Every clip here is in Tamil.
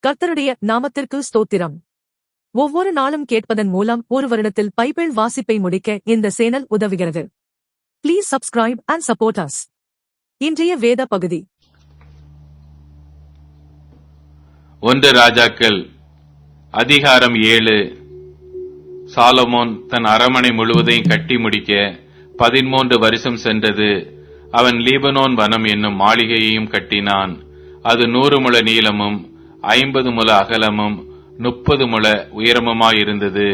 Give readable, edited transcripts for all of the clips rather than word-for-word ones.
கர்த்தருடைய நாமத்திற்கு ஸ்தோத்திரம். ஒவ்வொரு நாளும் கேட்பதன் மூலம் ஒரு வருடத்தில் பைபிள் வாசிப்பை முடிக்க இந்த சேனல் உதவுகிறது. Please subscribe and support us. இன்றைய வேத பகுதி 1 ராஜாக்கள் அதிகாரம் 7. சாலமோன் தன் அரமனை முழுவதையும் கட்டி முடிக்க 13 வருஷம் சென்றது. அவன் லீபனோன் வனம் என்னும் மாளிகையையும் கட்டினான். அது 100 முழ நீளமும் 50 முழ அகலமும் 30 முழ உயரமுமாயிருந்தது.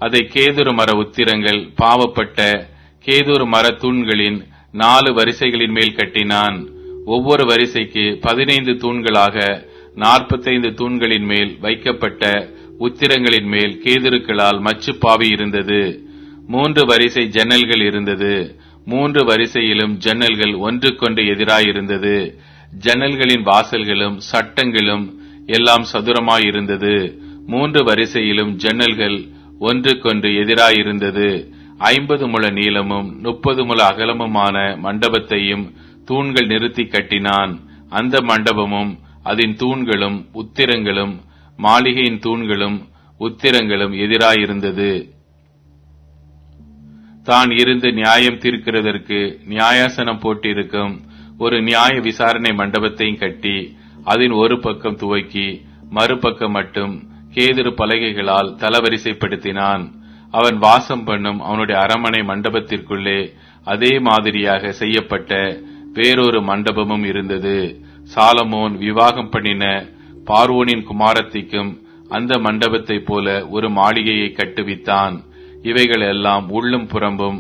அதை கேதுரு மர உத்திரங்கள் பாவப்பட்ட கேதுரு மர தூண்களின் 4 வரிசைகளின் மேல் கட்டினான். ஒவ்வொரு வரிசைக்கு 15 தூண்களாக 45 தூண்களின் மேல் வைக்கப்பட்ட உத்திரங்களின் மேல் கேதுருக்களால் மச்சுப்பாவி இருந்தது. 3 வரிசை ஜன்னல்கள் இருந்தது. 3 வரிசையிலும் ஜன்னல்கள் ஒன்றுக்கொன்று எதிராயிருந்தது. ஜன்னல்களின் வாசல்களும் சட்டங்களும் எல்லாம் சதுரமாயிருந்தது. 3 வரிசையிலும் ஜன்னல்கள் ஒன்றுக்கொன்று எதிராயிருந்தது. 50 முழ நீளமும் 30 முழ அகலமுமான மண்டபத்தையும் தூண்கள் நிறுத்தி கட்டினான். அந்த மண்டபமும் அதன் தூண்களும் உத்திரங்களும் மாளிகையின் தூண்களும் உத்திரங்களும் எதிராயிருந்தது. தான் இருந்து நியாயம் தீர்க்கிறதற்கு நியாயாசனம் போட்டிருக்கும் ஒரு நியாய விசாரணை மண்டபத்தையும் கட்டி அதன் ஒரு பக்கம் துவக்கி மறுபக்கம் மட்டும் கேதுரு பலகைகளால் தளவரிசைப்படுத்தினான். அவன் வாசம் பண்ணும் அவனுடைய அரமனை மண்டபத்திற்குள்ளே அதே மாதிரியாக செய்யப்பட்ட வேறொரு மண்டபமும் இருந்தது. சாலமோன் விவாகம் பண்ணின பார்வோனின் குமாரத்திக்கும் அந்த மண்டபத்தை போல ஒரு மாளிகையை கட்டுவித்தான். இவைகள் எல்லாம் உள்ளும் புறம்பும்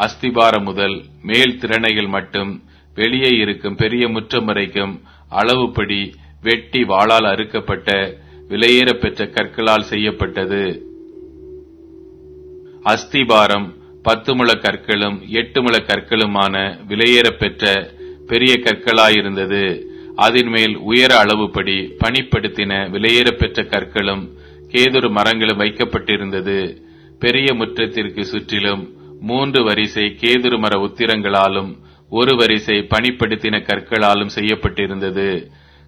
அஸ்திபாரம் முதல் மேல் திறனைகள் மட்டும் வெளியே இருக்கும் பெரிய முற்றம் வரைக்கும் அளவுப்படி வெட்டி வாளால் அறுக்கப்பட்ட விலையேற பெற்ற கற்களால் செய்யப்பட்டது. அஸ்திபாரம் 10 முழ கற்களும் 8 முழ கற்களுமான விலையேற பெற்ற பெரிய கற்களாயிருந்தது. அதன் மேல் உயர அளவுப்படி பணிப்படுத்தின விலையேற பெற்ற கற்களும் கேதுரு மரங்களும் வைக்கப்பட்டிருந்தது. பெரிய முற்றத்திற்கு சுற்றிலும் 3 வரிசை கேதுரு மர உத்திரங்களாலும் 1 வரிசை பணிப்படுத்தின கற்களாலும் செய்யப்பட்டிருந்தது.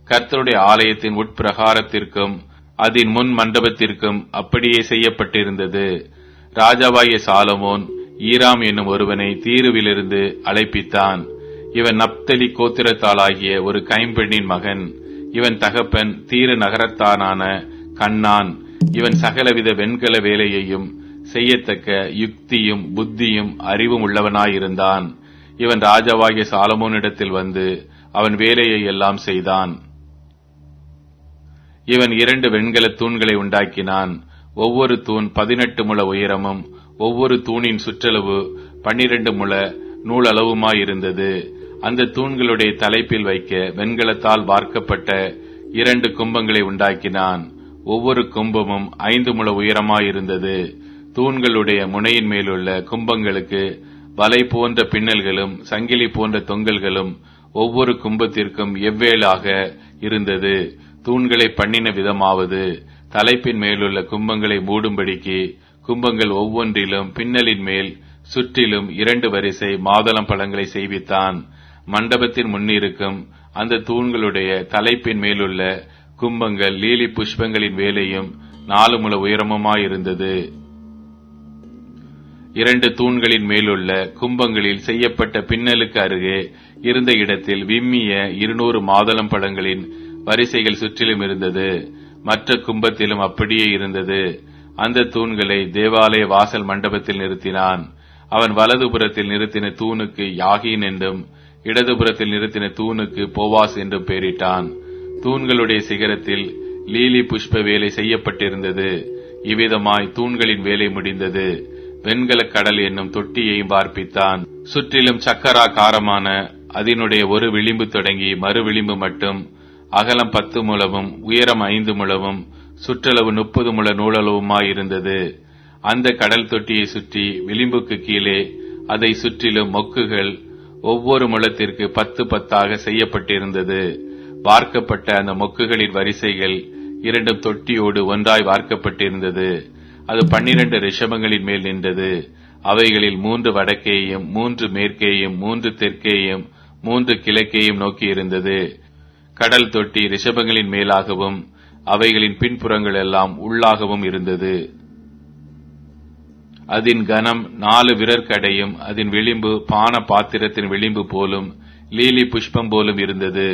கர்த்தருடைய ஆலயத்தின் உட்பிரகாரத்திற்கும் அதன் முன் மண்டபத்திற்கும் அப்படியே செய்யப்பட்டிருந்தது. ராஜாவாகிய சாலமோன் ஈராம் என்னும் ஒருவனை தீருவிலிருந்து அழைப்பித்தான். இவன் நப்தலி கோத்திரத்தாளாகிய ஒரு கைம்பெண்ணின் மகன். இவன் தகப்பன் தீரு நகரத்தானான கண்ணான். இவன் சகலவித வெண்கல வேலையையும் செய்யத்தக்க யுக்தியும் புத்தியும் அறிவும் உள்ளவனாயிருந்தான். இவன் ராஜாவாகிய சாலமோனிடத்தில் வந்து அவன் வேலையை எல்லாம் செய்தான். இவன் 2 வெண்கல தூண்களை உண்டாக்கினான். ஒவ்வொரு தூண் 18 முழ உயரமும் ஒவ்வொரு தூணின் சுற்றளவு 12 முழ நூலளவுமாயிருந்தது. அந்த தூண்களுடைய தலைப்பில் வைக்க வெண்கலத்தால் வார்க்கப்பட்ட 2 கும்பங்களை உண்டாக்கினான். ஒவ்வொரு கும்பமும் 5 முழ உயரமாயிருந்தது. தூண்களுடைய முனையின் மேலுள்ள கும்பங்களுக்கு வலை போன்ற பின்னல்களும் சங்கிலி போன்ற தொங்கல்களும் ஒவ்வொரு கும்பத்திற்கும் எவ்வேளாக இருந்தது. தூண்களை பண்ணின விதமாவது தலைப்பின் மேலுள்ள கும்பங்களை மூடும்படிக்கு கும்பங்கள் ஒவ்வொன்றிலும் பின்னலின் மேல் சுற்றிலும் 2 வரிசை மாதளம் பழங்களை செய்வித்தான். மண்டபத்தின் முன்னிருக்கும் அந்த தூண்களுடைய தலைப்பின் மேலுள்ள கும்பங்கள் லீலி புஷ்பங்களின் வேலையும் 4 முழ உயரமுமாயிருந்தது. 2 தூண்களின் மேலுள்ள கும்பங்களில் செய்யப்பட்ட பின்னலுக்கு அருகே இருந்த இடத்தில் விம்மிய 200 மாதளம் பழங்களின் வரிசைகள் சுற்றிலும் இருந்தது. மற்ற கும்பத்திலும் அப்படியே இருந்தது. அந்த தூண்களை தேவாலய வாசல் மண்டபத்தில் நிறுத்தினான். அவன் வலதுபுறத்தில் நிறுத்தின தூணுக்கு யாகீன் என்றும் இடதுபுறத்தில் நிறுத்தின தூணுக்கு போவாஸ் என்றும் பெயரிட்டான். தூண்களுடைய சிகரத்தில் லீலி புஷ்ப வேலை செய்யப்பட்டிருந்தது. இவ்விதமாய் தூண்களின் வேலை முடிந்தது. வெண்கல கடல் என்னும் தொட்டியையும் பார்ப்பித்தான். சுற்றிலும் சக்கராகாரமான அதனுடைய ஒரு விளிம்பு தொடங்கி மறு விளிம்பு மட்டும் அகலம் 10 முழமும் உயரம் 5 முழமும் சுற்றளவு 30 முழ நூலளவுமாயிருந்தது. அந்த கடல் தொட்டியை சுற்றி விளிம்புக்கு கீழே அதை சுற்றிலும் மொக்குகள் ஒவ்வொரு முழத்திற்கு 10 10 செய்யப்பட்டிருந்தது. வார்க்கப்பட்ட அந்த மொக்குகளின் வரிசைகள் 2 தொட்டியோடு ஒன்றாய் வார்க்கப்பட்டிருந்தது. அது 12 ரிஷபங்களின் மேல் நின்றது. அவைகளில் 3 வடக்கேயும் 3 மேற்கேயும் 3 தெற்கேயும் 3 கிழக்கேயும் நோக்கி இருந்தது. கடல் தொட்டி ரிஷபங்களின் மேலாகவும் அவைகளின் பின்புறங்கள் எல்லாம் உள்ளாகவும் இருந்தது. அதன் கனம் 4 விரற்கடையும், அதன் விளிம்பு பான பாத்திரத்தின் விளிம்பு போலும் லீலி புஷ்பம் போலும் இருந்தது.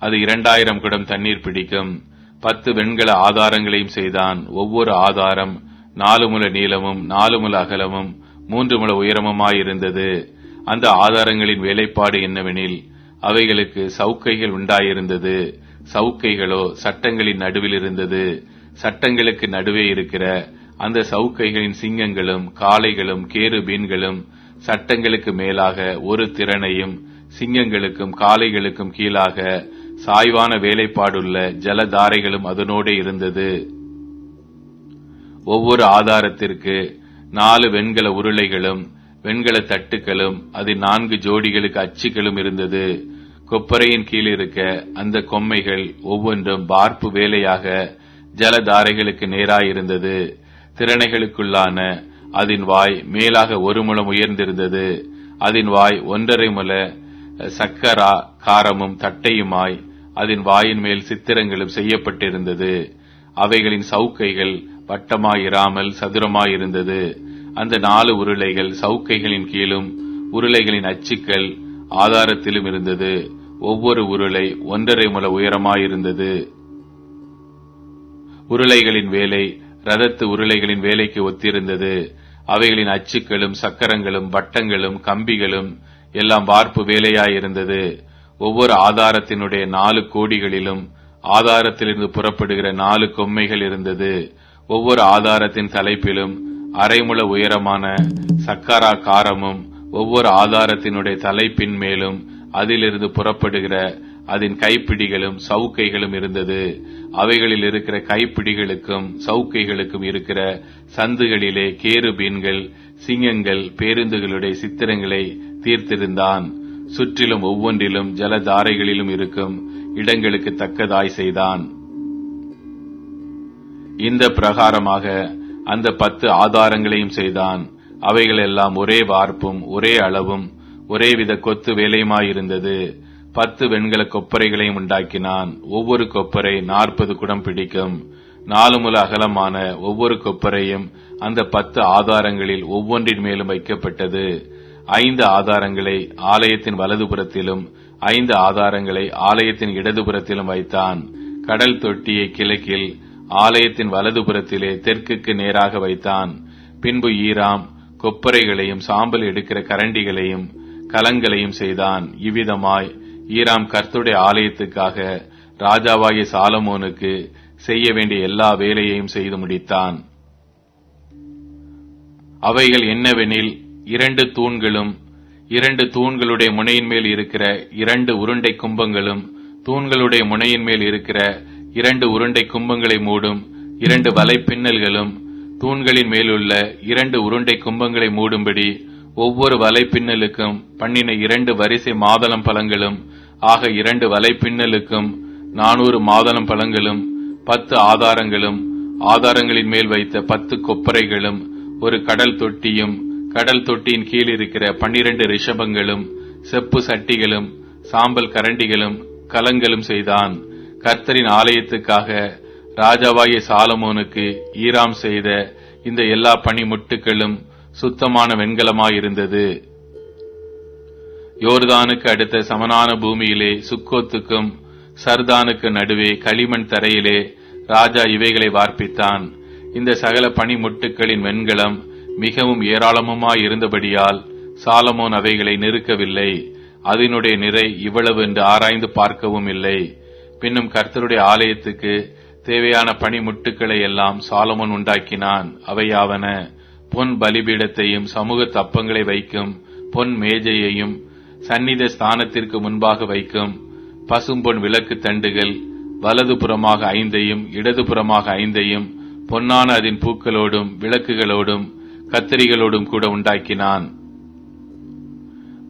அது 2000 குடம் தண்ணீர் பிடிக்கும். 10 வெண்கல ஆதாரங்களையும் செய்தான். ஒவ்வொரு ஆதாரம் 4 முழ நீளமும் 4 முழ அகலமும் 3 முழ உயரமுமாயிருந்தது. அந்த ஆதாரங்களின் வேலைப்பாடு என்னவெனில், அவைகளுக்கு சவுக்கைகள் உண்டாயிருந்தது. சவுக்கைகளோ சட்டங்களின் நடுவில் இருந்தது. சட்டங்களுக்கு நடுவே இருக்கிற அந்த சவுக்கைகளின் சிங்கங்களும் காளைகளும் கேருபீன்களும் சட்டங்களுக்கு மேலாக ஒரு திறனையும், சிங்கங்களுக்கும் காளைகளுக்கும் கீழாக சாய்வான வேலைப்பாடுள்ள ஜலதாரைகளும் அதனோடு இருந்தது. ஒவ்வொரு ஆதாரத்திற்கு 4 வெண்கல உருளைகளும் வெண்கல தட்டுகளும் அதில் 4 ஜோடிகளுக்கு அச்சுகளும் இருந்தது. கொப்பரையின் கீழ் இருக்க அந்த கொம்மைகள் ஒவ்வொன்றும் வார்ப்பு வேலையாக ஜலதாரைகளுக்கு நேராயிருந்தது. திறனைகளுக்குள்ளான அதன் வாய் மேலாக 1 முழம் உயர்ந்திருந்தது. அதன் வாய் 1.5 முழ சக்கரா காரமும் தட்டையுமாய் அதன் வாயின் மேல் சித்திரங்களும் செய்யப்பட்டிருந்தது. அவைகளின் சவுக்கைகள் வட்டமாயிராமல் சதுரமாயிருந்தது. அந்த 4 உருளைகள் சவுக்கைகளின் கீழும் உருளைகளின் அச்சுக்கள் ஆதாரத்திலும் இருந்தது. ஒவ்வொரு உருளை 1.5 முழ உயரமாயிருந்தது. உருளைகளின் வேலை ரதத்து உருளைகளின் வேலைக்கு ஒத்திருந்தது. அவைகளின் அச்சுக்களும் சக்கரங்களும் வட்டங்களும் கம்பிகளும் எல்லாம் வார்ப்பு வேலையாயிருந்தது. ஒவ்வொரு ஆதாரத்தினுடைய 4 கோடிகளிலும் ஆதாரத்திலிருந்து புறப்படுகிற 4 கொம்மைகள் இருந்தது. ஒவ்வொரு ஆதாரத்தின் தலைப்பிலும் 1/2 முழ உயரமான சக்கரா காரமும் ஒவ்வொரு ஆதாரத்தினுடைய தலைப்பின் மேலும் அதிலிருந்து புறப்படுகிற அதன் கைப்பிடிகளும் சவுக்கைகளும் இருந்தது. அவைகளில் இருக்கிற கைப்பிடிகளுக்கும் சவுக்கைகளுக்கும் இருக்கிற சந்துகளிலே கேருபீன்கள் சிங்கங்கள் பேருந்துகளுடைய சித்திரங்களை தீர்த்திருந்தான். சுற்றிலும் ஒவ்வொன்றிலும் ஜலதாரைகளிலும் இருக்கும் இடங்களுக்கு தக்கதாய் செய்தான். இந்த பிரகாரமாக அந்த 10 ஆதாரங்களையும் செய்தான். அவைகள் எல்லாம் ஒரே வார்ப்பும் ஒரே அளவும் ஒரேவித கொத்து வேலையுமாயிருந்தது. 10 வெண்கல கொப்பரைகளையும் உண்டாக்கினான். ஒவ்வொரு கொப்பரை 40 குடம் பிடிக்கும். 4 முழ அகலமான ஒவ்வொரு கொப்பரையும் அந்த 10 ஆதாரங்களில் ஒவ்வொன்றின் மேலும் வைக்கப்பட்டது. 5 ஆதாரங்களை ஆலயத்தின் வலதுபுறத்திலும் 5 ஆதாரங்களை ஆலயத்தின் இடதுபுறத்திலும் வைத்தான். கடல் தொட்டியை கிழக்கில் ஆலயத்தின் வலதுபுறத்திலே தெற்குக்கு நேராக வைத்தான். பின்பு ஈராம் கொப்பரைகளையும் சாம்பல் எடுக்கிற கரண்டிகளையும் கலங்களையும் செய்தான். இவ்விதமாய் ஈராம் கர்த்தருடைய ஆலயத்துக்காக ராஜாவாகிய சாலமோனுக்கு செய்ய வேண்டிய எல்லா வேலையையும் செய்து முடித்தான். அவைகள் என்னவெனில், 2 தூண்களும் 2 தூண்களுடைய முனையின் மேல் இருக்கிற 2 உருண்டை கும்பங்களும் தூண்களுடைய முனையின் மேல் இருக்கிற 2 உருண்டை கும்பங்களை மூடும் 2 வலை பின்னல்களும் தூண்களின் மேலுள்ள 2 உருண்டை கும்பங்களை மூடும்படி ஒவ்வொரு வலை பின்னலுக்கும் பண்ணின 2 வரிசை மாதளம் பழங்களும் ஆக 2 வலை பின்னலுக்கும் 400 மாதளம் பழங்களும் 10 ஆதாரங்களும் ஆதாரங்களின் மேல் வைத்த 10 கொப்பரைகளும் ஒரு கடல் தொட்டியும் கடல் தொட்டியின் கீழ் இருக்கிற 12 ரிஷபங்களும் செப்பு சட்டிகளும் சாம்பல் கரண்டிகளும் கலங்களும் செய்தான். கர்த்தரின் ஆலயத்துக்காக ராஜாவாகிய சாலமோனுக்கு ஈராம் செய்த இந்த எல்லா பணிமுட்டுகளும் சுத்தமான வெண்கலமாயிருந்தது. யோர்தானுக்கு அடுத்த சமனான பூமியிலே சுக்கோத்துக்கும் சர்தானுக்கு நடுவே களிமண் தரையிலே ராஜா இவைகளை வார்ப்பித்தான். இந்த சகல பணிமுட்டுகளின் வெண்கலம் மிகவும் ஏராளமுமாயிருந்தபடியால் சாலமோன் அவைகளை நிறுக்கவில்லை. அதனுடைய நிறை இவ்வளவு என்று ஆராய்ந்து பார்க்கவும் இல்லை. பின்னும் கர்த்தருடைய ஆலயத்துக்கு தேவையான பணிமுட்டுக்களை எல்லாம் சாலமோன் உண்டாக்கினான். அவையாவன: பொன் பலிபீடத்தையும் சமூக தப்பங்களை வைக்கும் பொன் மேஜையையும் சந்நித ஸ்தானத்திற்கு முன்பாக வைக்கும் பசும்பொன் விளக்கு தண்டுகள் வலதுபுறமாக 5ஐயும் இடதுபுறமாக 5ஐயும் பொன்னான அதன் பூக்களோடும் விளக்குகளோடும் கத்திரிகளோடும் கூட உண்டாக்கினான்.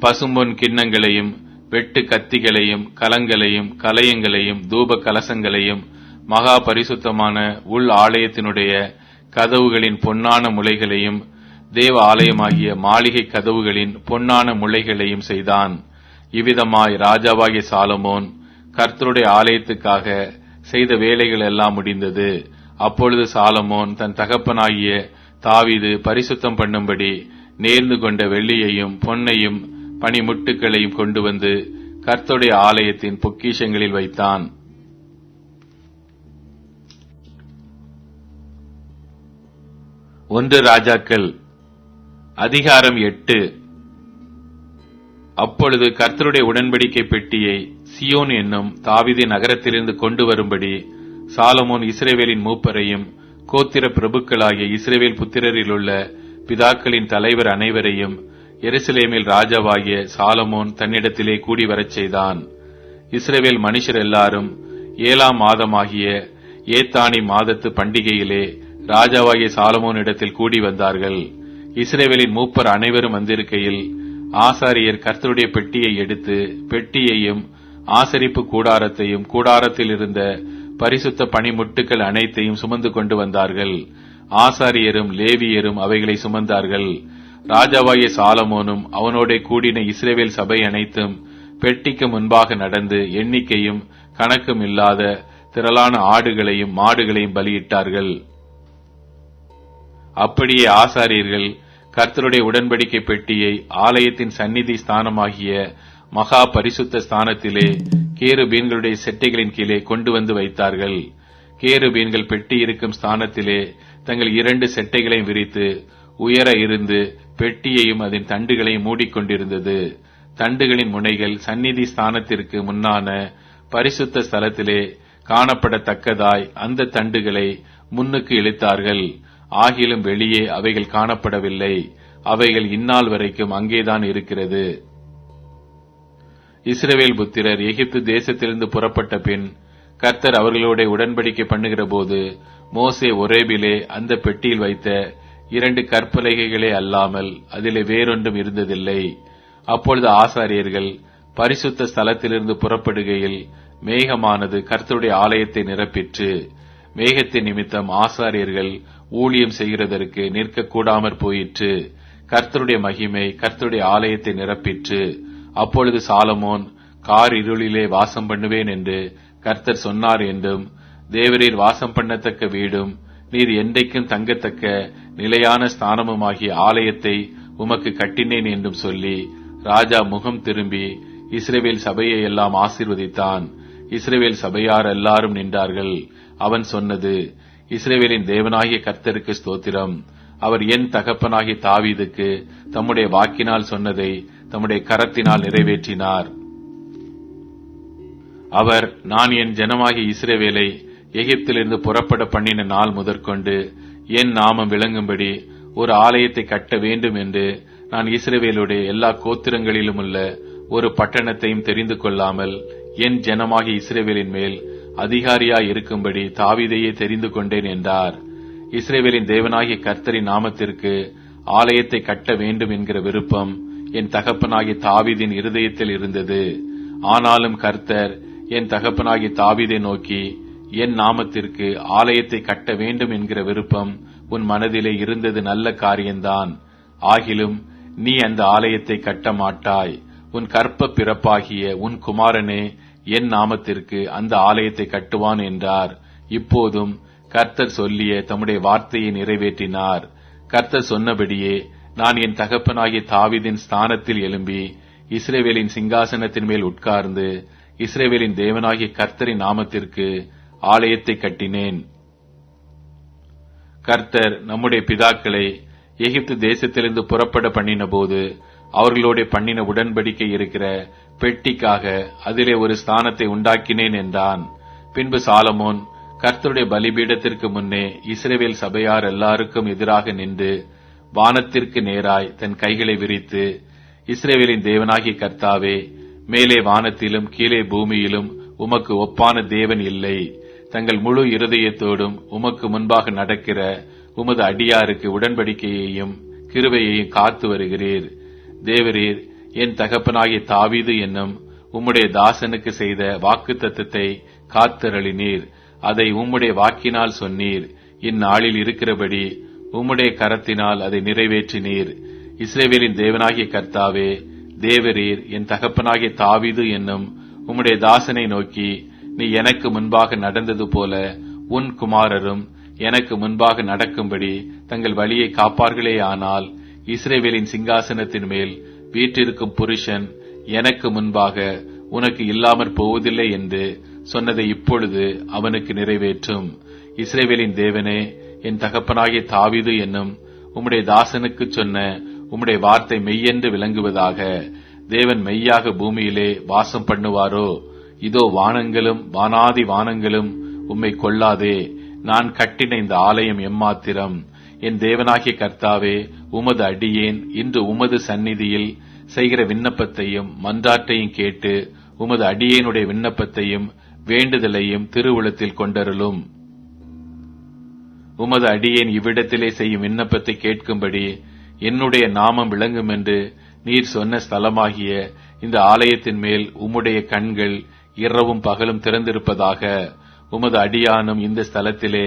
பசும்பொன் கிண்ணங்களையும் வெட்டு கத்திகளையும் கலங்களையும் கலயங்களையும் தூப கலசங்களையும் மகா பரிசுத்தமான உள் ஆலயத்தினுடைய கதவுகளின் பொன்னான முளைகளையும் தேவ ஆலயமாகிய மாளிகை கதவுகளின் பொன்னான முளைகளையும் செய்தான். இவ்விதமாய் ராஜாவாகிய சாலமோன் கர்த்தருடைய ஆலயத்துக்காக செய்த வேலைகள் எல்லாம் முடிந்தது. அப்பொழுது சாலமோன் தன் தகப்பனாகிய தாவீது பரிசுத்தம் பண்ணும்படி நேர்ந்து கொண்ட வெள்ளியையும் பொன்னையும் பனிமுட்டுகளையும் கொண்டு வந்து கர்த்தருடைய ஆலயத்தின் பொக்கிஷங்களில் வைத்தான். ஒன்று ராஜாக்கள் அதிகாரம் 8. அப்பொழுது கர்த்தருடைய உடன்படிக்கை பெட்டியை சியோன் என்னும் தாவீதின் நகரத்திலிருந்து கொண்டு வரும்படி சாலமோன் இஸ்ரவேலின் மூப்பரையும் கோத்திர பிரபுக்களாகிய இஸ்ரவேல் புத்திரரிலுள்ள பிதாக்களின் தலைவர் அனைவரையும் எருசலேமில் ராஜாவாகிய சாலமோன் தன்னிடத்திலே கூடி வரச் செய்தான். இஸ்ரவேல் மனுஷர் எல்லாரும் 7ஆம் மாதமாகிய ஏத்தானி மாதத்து பண்டிகையிலே ராஜாவாகிய சாலமோனிடத்தில் கூடி வந்தார்கள். இஸ்ரவேலின் மூப்பர் அனைவரும் வந்திருக்கையில் ஆசாரியர் கர்த்தருடைய பெட்டியை எடுத்து பெட்டியையும் ஆசரிப்பு கூடாரத்தையும் கூடாரத்தில் இருந்த பரிசுத்த பனிமுட்டுக்கள் அனைத்தையும் சுமந்து கொண்டு வந்தார்கள். ஆசாரியரும் லேவியரும் அவைகளை சுமந்தார்கள். ராஜாவாகிய சாலமோனும் அவனோட கூடின இஸ்ரவேல் சபை அனைத்தும் பெட்டிக்கு முன்பாக நடந்து எண்ணிக்கையும் கணக்கும் இல்லாத திரளான ஆடுகளையும் மாடுகளையும் பலியிட்டார்கள். அப்படியே ஆசாரியர்கள் கர்த்தருடைய உடன்படிக்கை பெட்டியை ஆலயத்தின் சந்நிதி ஸ்தானமாகிய மகா பரிசுத்த ஸ்தானத்திலே கேருபீன்களுடைய செட்டைகளின் கீழே கொண்டு வந்து வைத்தார்கள். கேருபீன்கள் பெட்டி இருக்கும் ஸ்தானத்திலே தங்கள் 2 செட்டைகளையும் விரித்து உயர இருந்து பெட்டியையும் அதன் தண்டுகளையும் மூடிக்கொண்டிருந்தது. தண்டுகளின் முனைகள் சந்நிதி ஸ்தானத்திற்கு முன்னான பரிசுத்த ஸ்தலத்திலே காணப்படத்தக்கதாய் அந்த தண்டுகளை முன்னுக்கு இழுத்தார்கள். ஆகிலும் வெளியே அவைகள் காணப்படவில்லை. அவைகள் இந்நாள் வரைக்கும் அங்கேதான் இருக்கிறது. இஸ்ரவேல் புத்திரர் எகிப்து தேசத்திலிருந்து புறப்பட்ட பின் கர்த்தர் அவர்களோட உடன்படிக்கை பண்ணுகிற போது மோசே ஒரேபிலே அந்த பெட்டியில் வைத்த 2 கற்பலகைகளே அல்லாமல் அதிலே வேறொன்றும் இருந்ததில்லை. அப்பொழுது ஆசாரியர்கள் பரிசுத்த ஸ்தலத்திலிருந்து புறப்படுகையில் மேகமானது கர்த்தருடைய ஆலயத்தை நிரப்பிற்று. மேகத்தின் நிமித்தம் ஆசாரியர்கள் ஊழியம் செய்கிறதற்கு நிற்கக்கூடாமற் போயிற்று. கர்த்தருடைய மகிமை கர்த்தருடைய ஆலயத்தை நிரப்பிற்று. அப்பொழுது சாலமோன் கார் இருளிலே வாசம் பண்ணுவேன் என்று கர்த்தர் சொன்னார் என்றும், தேவரீர் வாசம் பண்ணத்தக்க வீடும் நீர் என்றைக்கும் தங்கத்தக்க நிலையான ஸ்தானமுமாகிய ஆலயத்தை உமக்கு கட்டினேன் என்றும் சொல்லி ராஜா முகம் திரும்பி இஸ்ரவேல் சபையை எல்லாம் ஆசீர்வதித்தான். இஸ்ரவேல் சபையார் எல்லாரும் நின்றார்கள். அவன் சொன்னது, இஸ்ரவேலின் தேவனாகிய கர்த்தருக்கு ஸ்தோத்திரம். அவர் என் தகப்பனாகிய தாவீதுக்கு தம்முடைய வாக்கினால் சொன்னதை தம்முடைய கரத்தினால் நிறைவேற்றினார். அவர் நான் என் ஜனமாகிய இஸ்ரவேலை எகிப்திலிருந்து புறப்பட பண்ணின நாள் முதற்கொண்டு என் நாமம் விளங்கும்படி ஒரு ஆலயத்தை கட்ட வேண்டும் என்று நான் இஸ்ரவேலுடைய எல்லா கோத்திரங்களிலும் உள்ள ஒரு பட்டணத்தையும் தெரிந்து கொள்ளாமல் என் ஜனமாகிய இஸ்ரவேலின் மேல் அதிகாரியாய் இருக்கும்படி தாவீதையே தெரிந்து கொண்டேன் என்றார். இஸ்ரவேலின் தேவனாகிய கர்த்தரின் நாமத்திற்கு ஆலயத்தை கட்ட வேண்டும் என்கிற விருப்பம் என் தகப்பனாகிய தாவீதின் இருதயத்தில் இருந்தது. ஆனாலும் கர்த்தர் என் தகப்பனாகிய தாவீதை நோக்கி, என் நாமத்திற்கு ஆலயத்தை கட்ட வேண்டும் என்கிற விருப்பம் உன் மனதிலே இருந்தது நல்ல காரியம்தான். ஆகிலும் நீ அந்த ஆலயத்தை கட்ட மாட்டாய். உன் கற்ப பிறப்பாகிய உன் குமாரனே என் நாமத்திற்கு அந்த ஆலயத்தை கட்டுவான் என்றார். இப்போதும் கர்த்தர் சொல்லிய தம்முடைய வார்த்தையை நிறைவேற்றினார். கர்த்தர் சொன்னபடியே நான் என் தகப்பனாகிய தாவீதின் ஸ்தானத்தில் எழும்பி இஸ்ரவேலின் சிங்காசனத்தின் மேல் உட்கார்ந்து இஸ்ரவேலின் தேவனாகிய கர்த்தரின் நாமத்திற்கு ஆலயத்தை கட்டினேன். கர்த்தர் நம்முடைய பிதாக்களை எகிப்து தேசத்திலிருந்து புறப்பட பண்ணின போது அவர்களோட பண்ணின உடன்படிக்கை இருக்கிற பெட்டிக்காக அதிலே ஒரு ஸ்தானத்தை உண்டாக்கினேன் என்றான். பின்பு சாலமோன் கர்த்தருடைய பலிபீடத்திற்கு முன்னே இஸ்ரவேல் சபையார் எல்லாருக்கும் எதிராக நின்று வானத்திற்கு நேராய் தன் கைகளை விரித்து, இஸ்ரவேலின் தேவனாகிய கர்த்தாவே, மேலே வானத்திலும் கீழே பூமியிலும் உமக்கு ஒப்பான தேவன் இல்லை. தங்கள் முழு இருதயத்தோடும் உமக்கு முன்பாக நடக்கிற உமது அடியாருக்கு உடன்படிக்கையையும் கிருபையையும் காத்து வருகிறீர். தேவரீர் என் தகப்பனாகிய தாவீது என்னும் உம்முடைய தாசனுக்கு செய்த வாக்குத்தத்தத்தை காத்தருளினீர். அதை உம்முடைய வாக்கினால் சொன்னீர். இந்நாளில் இருக்கிறபடி உம்முடைய கரத்தினால் அதை நிறைவேற்றினீர். இஸ்ரவேலின் தேவனாகிய கர்த்தாவே, தேவரீர் என் தகப்பனாகிய தாவீது என்னும் உம்முடைய தாசனை நோக்கி, நீ எனக்கு முன்பாக நடந்தது போல உன் குமாரரும் எனக்கு முன்பாக நடக்கும்படி தங்கள் வழியை காப்பார்களேயானால் இஸ்ரவேலின் சிங்காசனத்தின் மேல் வீற்றிருக்கும் புருஷன் எனக்கு முன்பாக உனக்கு இல்லாமற் போவதில்லை என்று சொன்னதை இப்பொழுது அவனுக்கு நிறைவேற்றும். இஸ்ரவேலின் தேவனே, என் தகப்பனாகிய தாவீது என்னும் உம்முடைய தாசனுக்கு சொன்ன உம்முடைய வார்த்தை மெய்யென்று விளங்குவதாக. தேவன் மெய்யாக பூமியிலே வாசம் பண்ணுவாரோ? இதோ வானங்களும் வானாதி வானங்களும் உம்மை கொள்ளாதே. நான் கட்டின இந்த ஆலயம் எம்மாத்திரம்? என் தேவனாகிய கர்த்தாவே, உமது அடியேன் இன்று உமது சந்நிதியில் செய்கிற விண்ணப்பத்தையும் மன்றாட்டையும் கேட்டு உமது அடியேனுடைய விண்ணப்பத்தையும் வேண்டுதலையும் திருவுளத்தில் கொண்டருளும். உமது அடியேன் இவ்விடத்திலே செய்யும் விண்ணப்பத்தை கேட்கும்படி என்னுடைய நாமம் விளங்கும் என்று நீர் சொன்ன ஸ்தலமாகிய இந்த ஆலயத்தின் மேல் உம்முடைய கண்கள் இரவும் பகலும் திறந்திருப்பதாக. உமது அடியானும் இந்த ஸ்தலத்திலே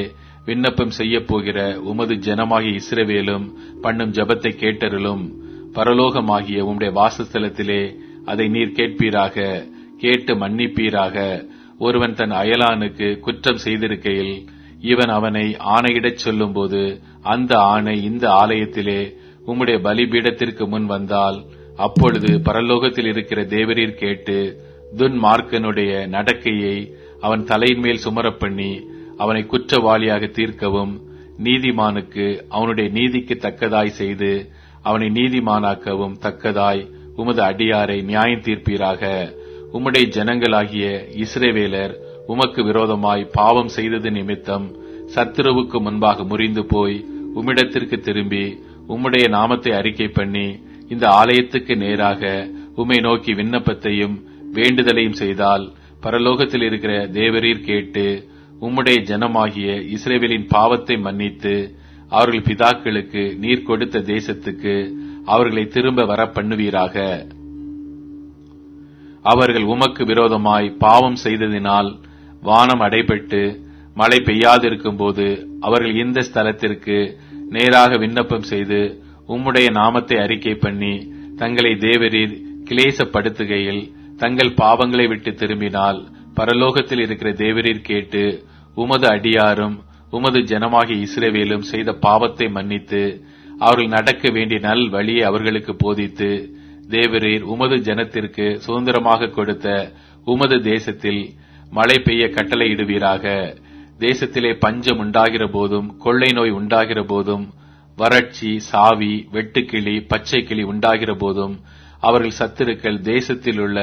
விண்ணப்பம் செய்யப் போகிற உமது ஜனமாகிய இஸ்ரவேலும் பண்ணும் ஜெபத்தை கேட்டருளும். பரலோகமாகிய உம்முடைய வாசஸ்தலத்திலே அதை நீர் கேட்பீராக. கேட்டு மன்னிப்பீராக. ஒருவன் தன் அயலானுக்கு குற்றம் செய்திருக்கையில் இவன் அவனை ஆணையிடச் சொல்லும் போது அந்த ஆணை இந்த ஆலயத்திலே உம்முடைய பலிபீடத்திற்கு முன் வந்தால் அப்பொழுது பரலோகத்தில் இருக்கிற தேவரீர் கேட்டு துன்மார்க்கனுடைய நடக்கையை அவன் தலையின் மேல் சுமரப் பண்ணி அவனை குற்றவாளியாக தீர்க்கவும் நீதிமானுக்கு அவனுடைய நீதிக்கு தக்கதாய் செய்து அவனை நீதிமானாக்கவும் தக்கதாய் உமது அடியாரை நியாயம் தீர்ப்பீராக. உம்முடைய ஜனங்களாகிய இஸ்ரவேலர் உமக்கு விரோதமாய் பாவம் செய்தது நிமித்தம் சத்துருவுக்கு முன்பாக முறிந்து போய் உம்மிடத்திற்கு திரும்பி உம்முடைய நாமத்தை அறிக்கை பண்ணி இந்த ஆலயத்துக்கு நேராக உம்மை நோக்கி விண்ணப்பத்தையும் வேண்டுதலையும் செய்தால் பரலோகத்தில் இருக்கிற தேவரீர் கேட்டு உம்முடைய ஜனமாகிய இஸ்ரவேலின் பாவத்தை மன்னித்து அவர்கள் பிதாக்களுக்கு நீர் கொடுத்த தேசத்துக்கு அவர்களை திரும்ப வர பண்ணுவீராக. அவர்கள் உமக்கு விரோதமாய் பாவம் செய்ததினால் வானம் அடைபட்டு மழை பெய்யாதிருக்கும் போது அவர்கள் இந்த ஸ்தலத்திற்கு நேராக விண்ணப்பம் செய்து உம்முடைய நாமத்தை அறிக்கை பண்ணி தங்களை தேவரீர் கிளேசப்படுத்துகையில் தங்கள் பாவங்களை விட்டு திரும்பினால் பரலோகத்தில் இருக்கிற தேவரீர் கேட்டு உமது அடியாரும் உமது ஜனமாகிய இஸ்ரவேலும் செய்த பாவத்தை மன்னித்து அவர்கள் நடக்க வேண்டிய நல் வழியை அவர்களுக்கு போதித்து தேவரீர் உமது ஜனத்திற்கு சுதந்திரமாக கொடுத்த உமது தேசத்தில் மழை பெய்ய கட்டளையிடுவீராக. தேசத்திலே பஞ்சம் உண்டாகிற போதும் கொள்ளை நோய் உண்டாகிற போதும் வறட்சி சாவி வெட்டுக்கிளி பச்சை கிளி உண்டாகிற போதும் அவர்கள் சத்துருக்கள் தேசத்தில் உள்ள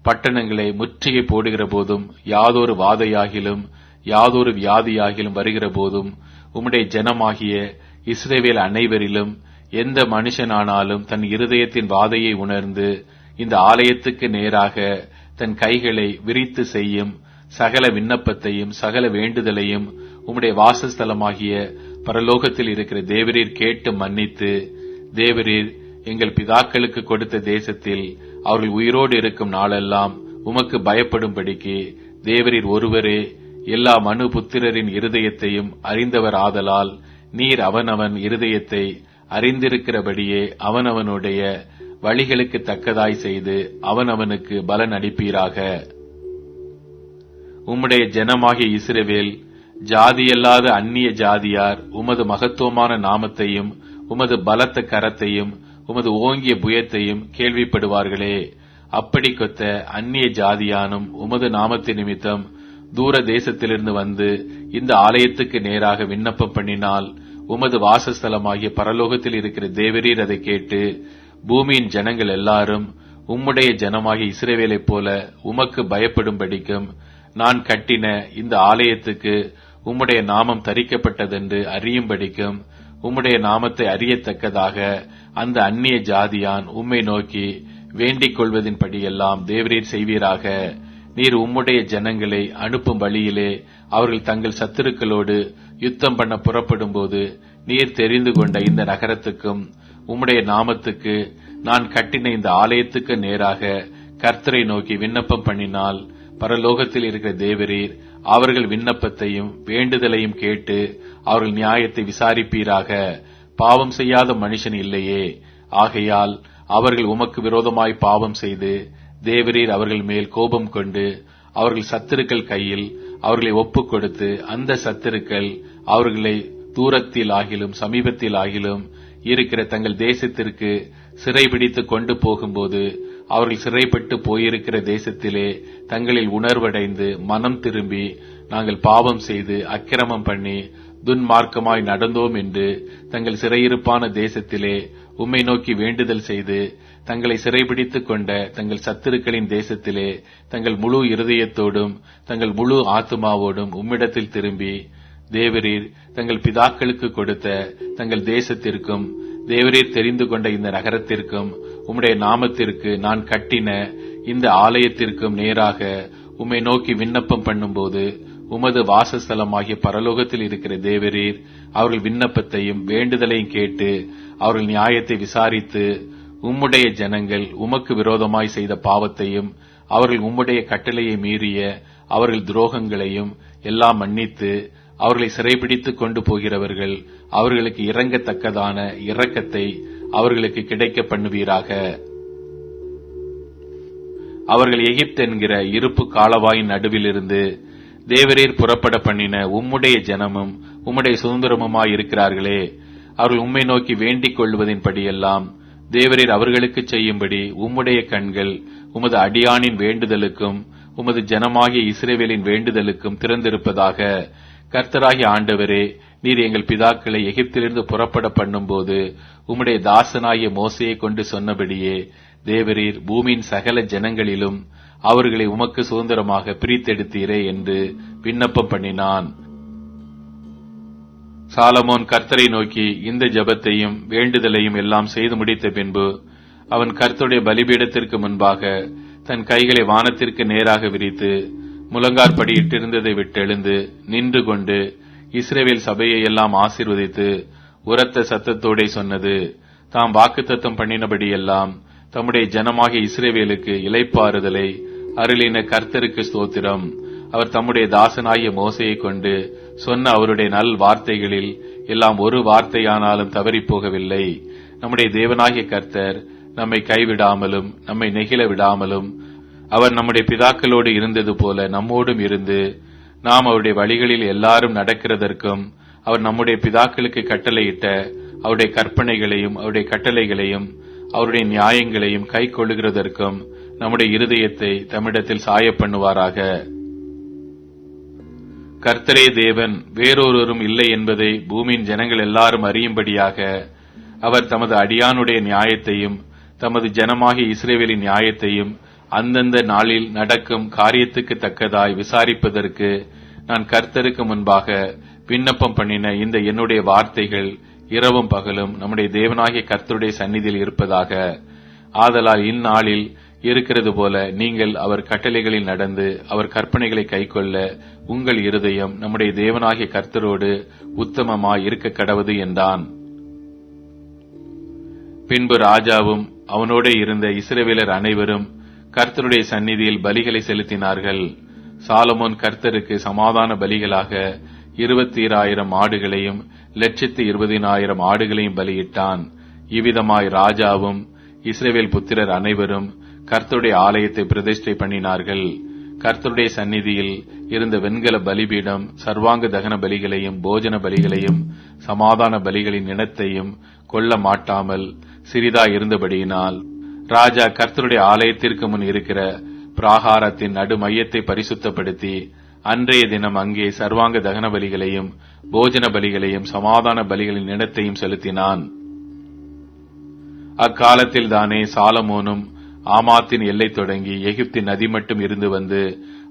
பட்டணங்களை முற்றுகை போடுகிற போதும் யாதொரு வாதையாகிலும் யாதொரு வியாதியாகிலும் வருகிற போதும் உம்முடைய ஜனமாகிய இஸ்ரவேல் அனைவரிலும் எந்த மனுஷனானாலும் தன் இருதயத்தின் வாதையை உணர்ந்து இந்த ஆலயத்துக்கு நேராக தன் கைகளை விரித்து செய்யும் சகல விண்ணப்பத்தையும் சகல வேண்டுதலையும் உம்முடைய வாசஸ்தலமாகிய பரலோகத்தில் இருக்கிற தேவரீர் கேட்டு மன்னித்து தேவரீர் எங்கள் பிதாக்களுக்கு கொடுத்த தேசத்தில் அவர்கள் உயிரோடு இருக்கும் நாளெல்லாம் உமக்கு பயப்படும்படிக்கு தேவரீர் ஒருவரே எல்லா மனு புத்திரரின் இருதயத்தையும் அறிந்தவர் ஆதலால் நீர் அவனவன் இருதயத்தை அறிந்திருக்கிறபடியே அவனவனுடைய வழிகளுக்கு தக்கதாய் செய்து அவனவனுக்கு பலன் அளிப்பீராக. உம்முடைய ஜனமாகிய இஸ்ரவேல் ஜாதியல்லாத அந்நிய ஜாதியார் உமது மகத்துவமான நாமத்தையும் உமது பலத்த கரத்தையும் உமது ஓங்கிய புயத்தையும் கேள்விப்படுவார்களே. அப்படி கொத்த அந்நிய ஜாதியானும் உமது நாமத்தின் நிமித்தம் தூர தேசத்திலிருந்து வந்து இந்த ஆலயத்துக்கு நேராக விண்ணப்பம் பண்ணினால் உமது வாசஸ்தலமாகிய பரலோகத்தில் இருக்கிற தேவரீர் அதை கேட்டு பூமியின் ஜனங்கள் எல்லாரும் உம்முடைய ஜனமாகிய இஸ்ரவேலைப் போல உமக்கு பயப்படும்படிக்கும் நான் கட்டின இந்த ஆலயத்துக்கு உம்முடைய நாமம் தரிக்கப்பட்டதென்று அறியும்படிக்கும் உம்முடைய நாமத்தை அறியத்தக்கதாக அந்த அந்நிய ஜாதியான் உம்மை நோக்கி வேண்டிக் கொள்வதின்படியெல்லாம் தேவரீர் செய்வீராக. நீர் உம்முடைய ஜனங்களை அனுப்பும் வழியிலே அவர்கள் தங்கள் சத்துருக்களோடு யுத்தம் பண்ண புறப்படும் போது நீர் தெரிந்து கொண்ட இந்த நகரத்துக்கும் உம்முடைய நாமத்துக்கு நான் கட்டின இந்த ஆலயத்துக்கு நேராக கர்த்தரை நோக்கி விண்ணப்பம் பண்ணினால் பரலோகத்தில் இருக்கிற தேவரீர் அவர்கள் விண்ணப்பத்தையும் வேண்டுதலையும் கேட்டு அவர்கள் நியாயத்தை விசாரிப்பீராக. பாவம் செய்யாத மனுஷன் இல்லையே. ஆகையால் அவர்கள் உமக்கு விரோதமாய் பாவம் செய்து தேவரீர் அவர்கள் மேல் கோபம் கொண்டு அவர்கள் சத்துருக்கள் கையில் அவர்களை ஒப்புக் கொடுத்து, அந்த சத்துருக்கள் அவர்களை தூரத்தில் ஆகிலும் சமீபத்தில் ஆகிலும் இருக்கிற தங்கள் தேசத்திற்கு சிறைபிடித்து கொண்டு போகும்போது, அவர்கள் சிறைப்பட்டு போயிருக்கிற தேசத்திலே தங்களில் உணர்வடைந்து மனம் திரும்பி, நாங்கள் பாவம் செய்து அக்கிரமம் பண்ணி துன்மார்க்கமாய் நடந்தோம் என்று தங்கள் சிறையிருப்பான தேசத்திலே உம்மை நோக்கி வேண்டுதல் செய்து, தங்களை சிறைபிடித்துக் கொண்ட தங்கள் சத்துருக்களின் தேசத்திலே தங்கள் முழு இருதயத்தோடும் தங்கள் முழு ஆத்துமாவோடும் உம்மிடத்தில் திரும்பி, தேவரீர் தங்கள் பிதாக்களுக்கு கொடுத்த தங்கள் தேசத்திற்கும் தேவரீர் தெரிந்து கொண்ட இந்த நகரத்திற்கும் உம்முடைய நாமத்திற்கு நான் கட்டின இந்த ஆலயத்திற்கும் நேராக உம்மை நோக்கி விண்ணப்பம் பண்ணும்போது, உமது வாசஸ்தலமாகிய பரலோகத்தில் இருக்கிற தேவரீர் அவர்கள் விண்ணப்பத்தையும் வேண்டுதலையும் கேட்டு அவர்கள் நியாயத்தை விசாரித்து, உம்முடைய ஜனங்கள் உமக்கு விரோதமாய் செய்த பாவத்தையும் அவர்கள் உம்முடைய கட்டளையை மீறிய அவர்கள் துரோகங்களையும் எல்லாம் மன்னித்து, அவர்களை சிறைபிடித்துக் கொண்டு போகிறவர்கள் அவர்களுக்கு இறங்கத்தக்கதான இரக்கத்தை அவர்களுக்கு கிடைக்க பண்ணுவீராக. அவர்கள் எகிப்து என்கிற இருப்பு காலவாயின் நடுவிலிருந்து தேவரீர் புறப்பட பண்ணின உம்முடைய ஜனமும் உம்முடைய சுதந்திரமுமாய் இருக்கிறார்களே. அவர்கள் உம்மை நோக்கி வேண்டிக் கொள்வதின்படியெல்லாம் தேவரீர் அவர்களுக்கு செய்யும்படி உம்முடைய கண்கள் உமது அடியானின் வேண்டுதலுக்கும் உமது ஜனமாகிய இஸ்ரவேலின் வேண்டுதலுக்கும் திறந்திருப்பதாக. கர்த்தராகிய ஆண்டவரே, நீர் எங்கள் பிதாக்களை எகிப்திலிருந்து புறப்பட பண்ணும்போது உம்முடைய தாசனாகிய மோசையை கொண்டு சொன்னபடியே தேவரீர் பூமியின் சகல ஜனங்களிலும் அவர்களை உமக்கு சுதந்திரமாக பிரித்தெடுத்தீரே என்று விண்ணப்பம் பண்ணினான். சாலமோன் கர்த்தரை நோக்கி இந்த ஜெபத்தையும் வேண்டுதலையும் எல்லாம் செய்து முடித்த பின்பு அவன் கர்த்தருடைய பலிபீடத்திற்கு முன்பாக தன் கைகளை வானத்திற்கு நேராக விரித்து முழங்காற்படியிட்டிருந்ததை விட்டெழுந்து நின்று கொண்டு இஸ்ரவேல் சபையை எல்லாம் ஆசீர்வதித்து உரத்த சத்தத்தோடே சொன்னது, தாம் வாக்குத்தத்தம் பண்ணினபடியெல்லாம் தம்முடைய ஜனமாகிய இஸ்ரவேலுக்கு இளைப்பாறுதலை அருளின கர்த்தருக்கு ஸ்தோத்திரம். அவர் தம்முடைய தாசனாகிய மோசையை கொண்டு சொன்ன அவருடைய நல் வார்த்தைகளில் எல்லாம் ஒரு வார்த்தையானாலும் தவறி போகவில்லை. நம்முடைய தேவனாகிய கர்த்தர் நம்மை கைவிடாமலும் நம்மை நெகிழ விடாமலும் அவர் நம்முடைய பிதாக்களோடு இருந்தது போல நம்மோடும் இருந்து நாம் அவருடைய வழிகளில் எல்லாரும் நடக்கிறதற்கும் அவர் நம்முடைய பிதாக்களுக்கு கட்டளையிட்ட அவருடைய கற்பனைகளையும் அவருடைய கட்டளைகளையும் அவருடைய நியாயங்களையும் கை கொள்ளுகிறதற்கும் நம்முடைய இருதயத்தை தம்மிடத்தில் சாய பண்ணுவாராக. கர்த்தரே தேவன், வேறொருவரும் இல்லை என்பதை பூமியின் ஜனங்கள் எல்லாரும் அறியும்படியாக அவர் தமது அடியானுடைய நியாயத்தையும் தமது ஜனமாகிய இஸ்ரவேலின் நியாயத்தையும் அந்தந்த நாளில் நடக்கும் காரியத்துக்கு தக்கதாய் விசாரிப்பதற்கு நான் கர்த்தருக்கு முன்பாக விண்ணப்பம் பண்ணின இந்த என்னுடைய வார்த்தைகள் இரவும் பகலும் நம்முடைய தேவனாகிய கர்த்தருடைய சந்நிதியில் இருப்பதாக. ஆதலால் இந்நாளில் இருக்கிறது போல நீங்கள் அவர் கட்டளைகளில் நடந்து அவர் கற்பனைகளை கைக்கொள்ள உங்கள் இருதயம் நம்முடைய தேவனாகிய கர்த்தரோடு உத்தமமாய் இருக்க கடவது என்றான். பின்பு ராஜாவும் அவனோட இருந்த இஸ்ரவேலர் அனைவரும் கர்த்தருடைய சந்நிதியில் பலிகளை செலுத்தினார்கள். சாலமோன் கர்த்தருக்கு சமாதான பலிகளாக 20,000 ஆடுகளையும் 120,000 ஆடுகளையும் பலியிட்டான். இவ்விதமாய் ராஜாவும் இஸ்ரவேல் புத்திரர் அனைவரும் கர்த்தருடைய ஆலயத்தை பிரதிஷ்டை பண்ணினார்கள். கர்த்தருடைய சந்நிதியில் இருந்த வெண்கல பலிபீடம் சர்வாங்க தகன பலிகளையும் போஜன பலிகளையும் சமாதான பலிகளின் இனத்தையும் கொல்ல மாட்டாமல் சிறிதா இருந்தபடியினால் ராஜா கர்த்தருடைய ஆலயத்திற்கு முன் இருக்கிற பிராகாரத்தின் நடு மையத்தை பரிசுத்தப்படுத்தி அன்றைய தினம் அங்கே சர்வாங்க தகன பலிகளையும் போஜன பலிகளையும் சமாதான பலிகளின் இனத்தையும் செலுத்தினான். அக்காலத்தில் தானே சாலமோனும் ஆமாத்தின் எல்லை தொடங்கி எகிப்தின் நதி மட்டும் இருந்து வந்து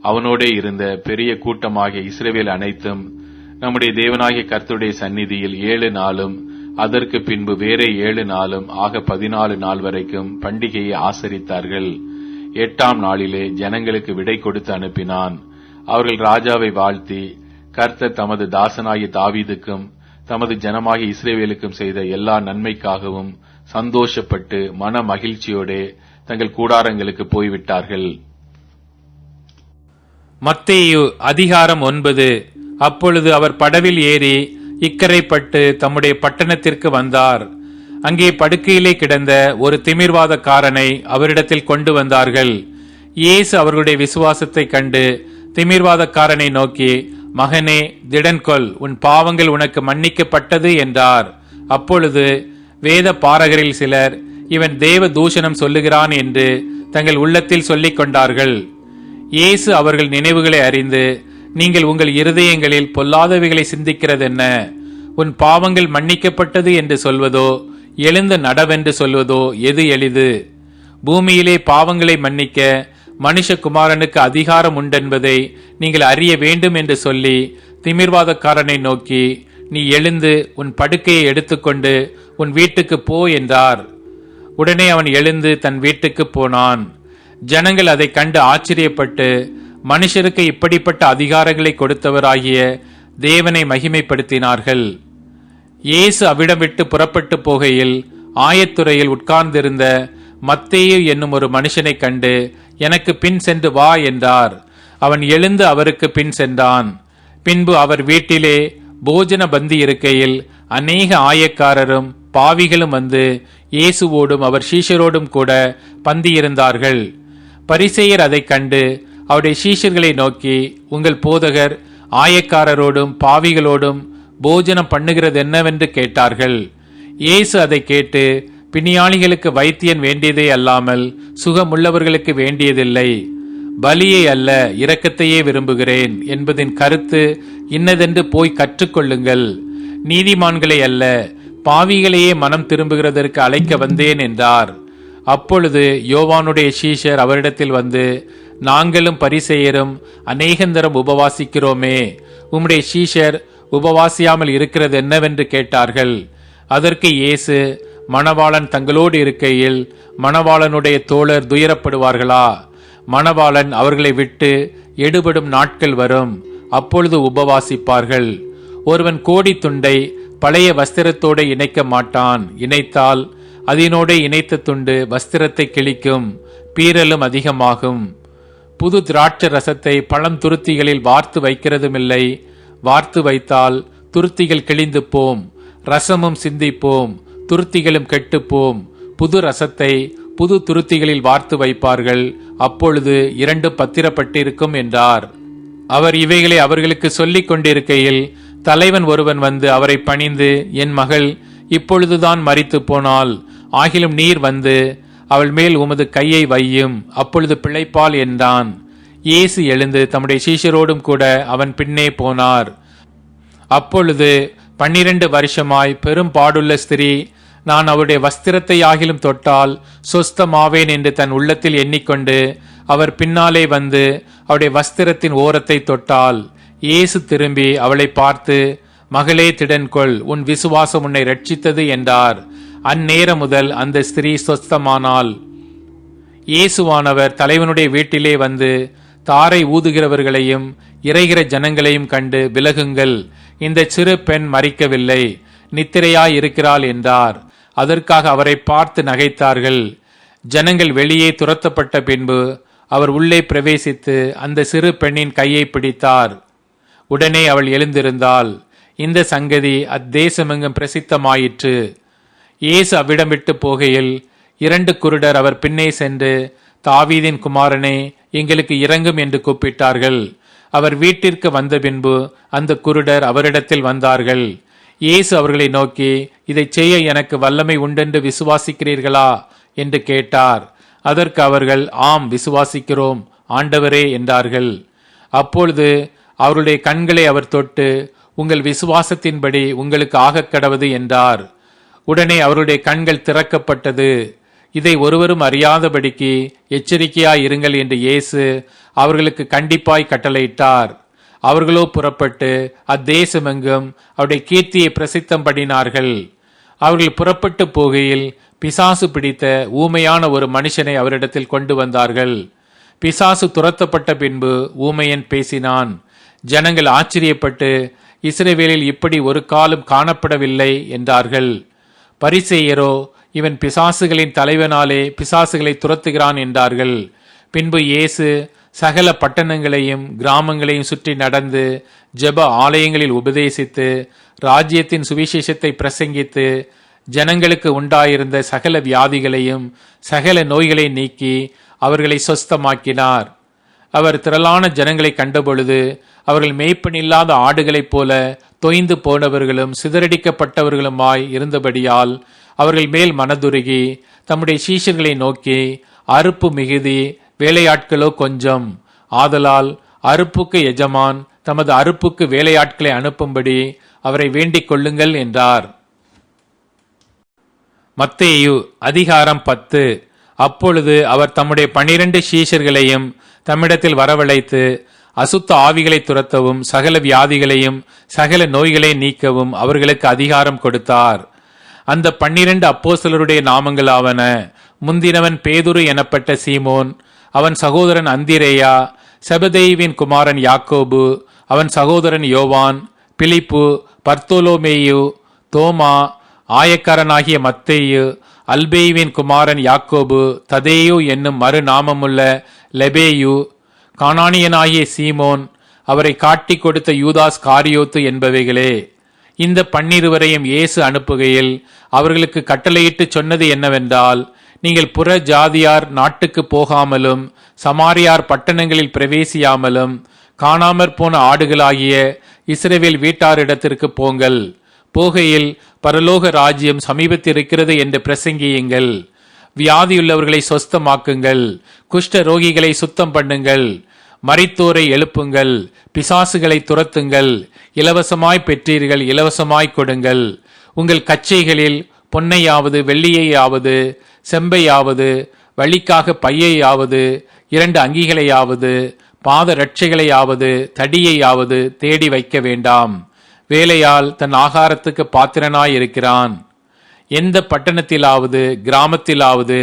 அவனோட இருந்த பெரிய கூட்டமாகிய இஸ்ரவேல் அனைத்தும் நம்முடைய தேவனாகிய கர்த்தருடைய சந்நிதியில் 7 நாளும் அதற்கு பின்பு வேறே 7 நாளும் ஆக 14 நாள் வரைக்கும் பண்டிகையை ஆசரித்தார்கள். 8ஆம் நாளிலே ஜனங்களுக்கு விடை கொடுத்து அனுப்பினான். அவர்கள் ராஜாவை வாழ்த்தி கர்த்தர் தமது தாசனாகிய தாவீதுக்கும் தமது ஜனமாகிய இஸ்ரவேலுக்கும் செய்த எல்லா நன்மைக்காகவும் சந்தோஷப்பட்டு மன மகிழ்ச்சியோடே தங்கள் கூடாரங்களுக்கு போய்விட்டார்கள். மத்தேயு அதிகாரம் 9. அப்பொழுது அவர் படவில் ஏறி இக்கரைப்பட்டு தம்முடைய பட்டணத்திற்கு வந்தார். அங்கே படுக்கையிலே கிடந்த ஒரு திமிர்வாதக்காரனை அவரிடத்தில் கொண்டு வந்தார்கள். இயேசு அவர்களுடைய விசுவாசத்தை கண்டு திமிர்வாதக்காரனை நோக்கி, மகனே, திடன்கொள், உன் பாவங்கள் உனக்கு மன்னிக்கப்பட்டது என்றார். அப்பொழுது வேத பாரகரில் சிலர், இவன் தேவ தூஷணம் சொல்லுகிறான் என்று தங்கள் உள்ளத்தில் சொல்லிக் கொண்டார்கள். இயேசு அவர்கள் நினைவுகளை அறிந்து, நீங்கள் உங்கள் இருதயங்களில் பொல்லாதவைகளை சிந்திக்கிறதென்ன? உன் பாவங்கள் மன்னிக்கப்பட்டது என்று சொல்வதோ, எழுந்து நடவென்று சொல்வதோ எது எளிது? பூமியிலே பாவங்களை மன்னிக்க மனுஷகுமாரனுக்கு அதிகாரம் உண்டென்பதை நீங்கள் அறிய வேண்டும் என்று சொல்லி திமிர்வாதக்காரனை நோக்கி, நீ எழுந்து உன் படுக்கையை எடுத்துக்கொண்டு உன் வீட்டுக்கு போ என்றார். உடனே அவன் எழுந்து தன் வீட்டுக்கு போனான். ஜனங்கள் அதை கண்டு ஆச்சரியப்பட்டு, மனுஷருக்கு இப்படிப்பட்ட அதிகாரங்களை கொடுத்தவராகிய தேவனை மகிமைப்படுத்தினார்கள். இயேசு அவ்விடம் விட்டு புறப்பட்டு போகையில் ஆயத்துறையில் உட்கார்ந்திருந்த மத்தேயு என்னும் ஒரு மனுஷனை கண்டு, எனக்கு பின் சென்று வா என்றார். அவன் எழுந்து அவருக்கு பின் சென்றான். பின்பு அவர் வீட்டிலே போஜன பந்தி இருக்கையில் அநேக ஆயக்காரரும் பாவிகளும் வந்து இயேசுவோடும் அவர் சீஷரோடும் கூட பந்தியிருந்தார்கள். பரிசேயர் அதைக் கண்டு அவருடைய சீஷர்களை நோக்கி, உங்கள் போதகர் ஆயக்காரரோடும் பாவிகளோடும் போஜனம் பண்ணுகிறது என்னவென்று கேட்டார்கள். இயேசு அதை கேட்டு, பிணியாளிகளுக்கு வைத்தியன் வேண்டியதே அல்லாமல் சுகமுள்ளவர்களுக்கு வேண்டியதில்லை, பலியை அல்ல இரக்கத்தையே விரும்புகிறேன் என்பதின் கருத்து இன்னதென்று போய் கற்றுக்கொள்ளுங்கள். நீதிமான்களை அல்ல பாவிகளையே மனம் திரும்புகிறதற்கு அழைக்க வந்தேன் என்றார். அப்பொழுது யோவானுடைய சீஷர் அவரிடத்தில் வந்து, நாங்களும் பரிசேயரும் அநேகந்தரம் உபவாசிக்கிறோமே, உம்முடைய சீஷர் உபவாசியாமல் இருக்கிறது என்னவென்று கேட்டார்கள். அதற்கு இயேசு, மணவாளன் தங்களோடு இருக்கையில் மணவாளனுடைய தோழர் துயரப்படுவார்களா? மணவாளன் அவர்களை விட்டு எடுபடும் நாட்கள் வரும், அப்பொழுது உபவாசிப்பார்கள். ஒருவன் கோடி துண்டை பழைய வஸ்திரத்தோடு இணைக்க மாட்டான், இணைத்தால் அதனோடு இணைத்த துண்டு வஸ்திரத்தை கிழிக்கும், பீறலும் அதிகமாகும். புது திராட்சை ரசத்தை பழம் துருத்திகளில் வார்த்து வைக்கிறதுமில்லை, வார்த்து வைத்தால் துருத்திகள் கிழிந்து போம், ரசமும் சிந்திப்போம், துருத்திகளும் கெட்டுப்போம். புது ரசத்தை புது துருத்திகளில் வார்த்து வைப்பார்கள், அப்பொழுது இரண்டு பத்திரப்பட்டிருக்கும் என்றார். அவர் இவைகளை அவர்களுக்கு சொல்லிக் கொண்டிருக்கையில் தலைவன் ஒருவன் வந்து அவரை பணிந்து, என் மகள் இப்பொழுதுதான் மரித்து போனாள், ஆகிலும் நீர் வந்து அவள் மேல் உமது கையை வையும், அப்பொழுது பிழைப்பாள் என்றான். இயேசு எழுந்து தம்முடைய சீஷரோடும் கூட அவன் பின்னே போனார். அப்பொழுது 12 வருஷமாய் பெரும் பாடுள்ள ஸ்திரீ, நான் அவருடைய வஸ்திரத்தை ஆகிலும் தொட்டால் சொஸ்தமாவேன் என்று தன் உள்ளத்தில் எண்ணிக்கொண்டு அவர் பின்னாலே வந்து அவருடைய வஸ்திரத்தின் ஓரத்தை தொட்டாள். இயேசு திரும்பி அவளை பார்த்து, மகளே, திடன்கொள், உன் விசுவாசம் உன்னை ரட்சித்தது என்றார். அந்நேரம் முதல் அந்த ஸ்திரீ சொஸ்தமானாள். இயேசுவானவர் தலைவனுடைய வீட்டிலே வந்து தாரை ஊதுகிறவர்களையும் இறைகிற ஜனங்களையும் கண்டு, விலகுங்கள், இந்த சிறு பெண் மரிக்கவில்லை, நித்திரையாய் இருக்கிறாள் என்றார். அதற்காக அவரை பார்த்து நகைத்தார்கள். ஜனங்கள் வெளியே துரத்தப்பட்ட பின்பு அவர் உள்ளே பிரவேசித்து அந்த சிறு பெண்ணின் கையை பிடித்தார். உடனே அவள் எழுந்திருந்தாள். இந்த சங்கதி அத்தேசமெங்கும் பிரசித்தமாயிற்று. இயேசு அவ்விடம் விட்டு போகையில் 2 குருடர் அவர் பின்னே சென்று, தாவீதின் குமாரனே, எங்களுக்கு இரங்கும் என்று கூப்பிட்டார்கள். அவர் வீட்டிற்கு வந்த பின்பு அந்த குருடர் அவரிடத்தில் வந்தார்கள். இயேசு அவர்களை நோக்கி, இதை செய்ய எனக்கு வல்லமை உண்டென்று விசுவாசிக்கிறீர்களா என்று கேட்டார். அதற்கு அவர்கள், ஆம், விசுவாசிக்கிறோம் ஆண்டவரே என்றார்கள். அப்பொழுது அவருடைய கண்களை அவர் தொட்டு, உங்கள் விசுவாசத்தின்படி உங்களுக்கு ஆகக் கடவது என்றார். உடனே அவருடைய கண்கள் திறக்கப்பட்டது. இதை ஒருவரும் அறியாதபடிக்கு எச்சரிக்கையாய் இருங்கள் என்று இயேசு அவர்களுக்கு கண்டிப்பாய் கட்டளையிட்டார். அவர்களோ புறப்பட்டு அத்தேசமெங்கும் அவருடைய கீர்த்தியை பிரசித்தம் பண்ணினார்கள். அவர்கள் புறப்பட்டு போகையில் பிசாசு பிடித்த ஊமையான ஒரு மனுஷனை அவரிடத்தில் கொண்டு வந்தார்கள். பிசாசு துரத்தப்பட்ட பின்பு ஊமையன் பேசினான். ஜனங்கள் ஆச்சரியப்பட்டு, இஸ்ரவேலில் இப்படி ஒரு காலம் காணப்படவில்லை என்றார்கள். பரிசேயரோ, இவன் பிசாசுகளின் தலைவனாலே பிசாசுகளை துரத்துகிறான் என்றார்கள். பின்பு இயேசு சகல பட்டணங்களையும் கிராமங்களையும் சுற்றி நடந்து ஜெப ஆலயங்களில் உபதேசித்து ராஜ்யத்தின் சுவிசேஷத்தை பிரசங்கித்து ஜனங்களுக்கு உண்டாயிருந்த சகல வியாதிகளையும் சகல நோய்களை நீக்கி அவர்களை சொஸ்தமாக்கினார். அவர் திரளான ஜனங்களை கண்டபொழுது அவர்கள் மேய்ப்பனில்லாத ஆடுகளைப் போல தொய்ந்து போனவர்களும் சிதறடிக்கப்பட்டவர்களுமாய் இருந்தபடியால் அவர்கள் மேல் மனதுருகி தம்முடைய சீஷர்களை நோக்கி, அறுப்பு மிகுதி, வேலையாட்களோ கொஞ்சம். ஆதலால் அறுப்புக்கு எஜமான் தமது அறுப்புக்கு வேலையாட்களை அனுப்பும்படி அவரை வேண்டிக் கொள்ளுங்கள் என்றார். மத்தேயு அதிகாரம் 10. அப்பொழுது அவர் தம்முடைய 12 சீஷர்களையும் தம்மிடத்தில் வரவழைத்து அசுத்த ஆவிகளை துரத்தவும் சகல வியாதிகளையும் சகல நோய்களை நீக்கவும் அவர்களுக்கு அதிகாரம் கொடுத்தார். அந்த 12 அப்போஸ்தலருடைய நாமங்களாவன: முந்தினவன் பேதுரு எனப்பட்ட சீமோன், அவன் சகோதரன் அந்திரேயா, செபதேயுவின் குமாரன் யாக்கோபு, அவன் சகோதரன் யோவான், பிலிப்பு, பர்த்தோலோமேயு, தோமா, ஆயக்காரனாகிய மத்தேயு, அல்பேயுவின் குமாரன் யாக்கோபு, ததேயு என்னும் மறுநாமமுள்ள லெபேயு, கானானியனாகிய சீமோன், அவரை காட்டிக் கொடுத்த யூதாஸ் காரியோத்து என்பவைகளே. இந்த 12 இயேசு அனுப்புகையில் அவர்களுக்கு கட்டளையிட்டு சொன்னது என்னவென்றால், நீங்கள் புற ஜாதியார் நாட்டுக்கு போகாமலும் சமாரியார் பட்டணங்களில் பிரவேசியாமலும் காணாமற் போன ஆடுகளாகிய இஸ்ரவேல் வீட்டாரிடத்திற்கு போங்கள். போகையில் பரலோக ராஜ்யம் சமீபத்திருக்கிறது என்று பிரசங்கியுங்கள். வியாதியுள்ளவர்களை சொஸ்தமாக்குங்கள், குஷ்ட ரோகிகளை சுத்தம் பண்ணுங்கள், மரித்தோரை எழுப்புங்கள், பிசாசுகளை துரத்துங்கள், இலவசமாய் பெற்றீர்கள், இலவசமாய் கொடுங்கள். உங்கள் கச்சைகளில் பொன்னையாவது வெள்ளியையாவது செம்பையாவது வழிக்காக பையையாவது 2 அங்கிகளையாவது பாத ரட்சைகளையாவது தடியையாவது தேடி வைக்க வேண்டாம். வேலையால் தன் ஆகாரத்துக்கு பாத்திரனாயிருக்கிறான். எந்த பட்டணத்திலாவது கிராமத்திலாவது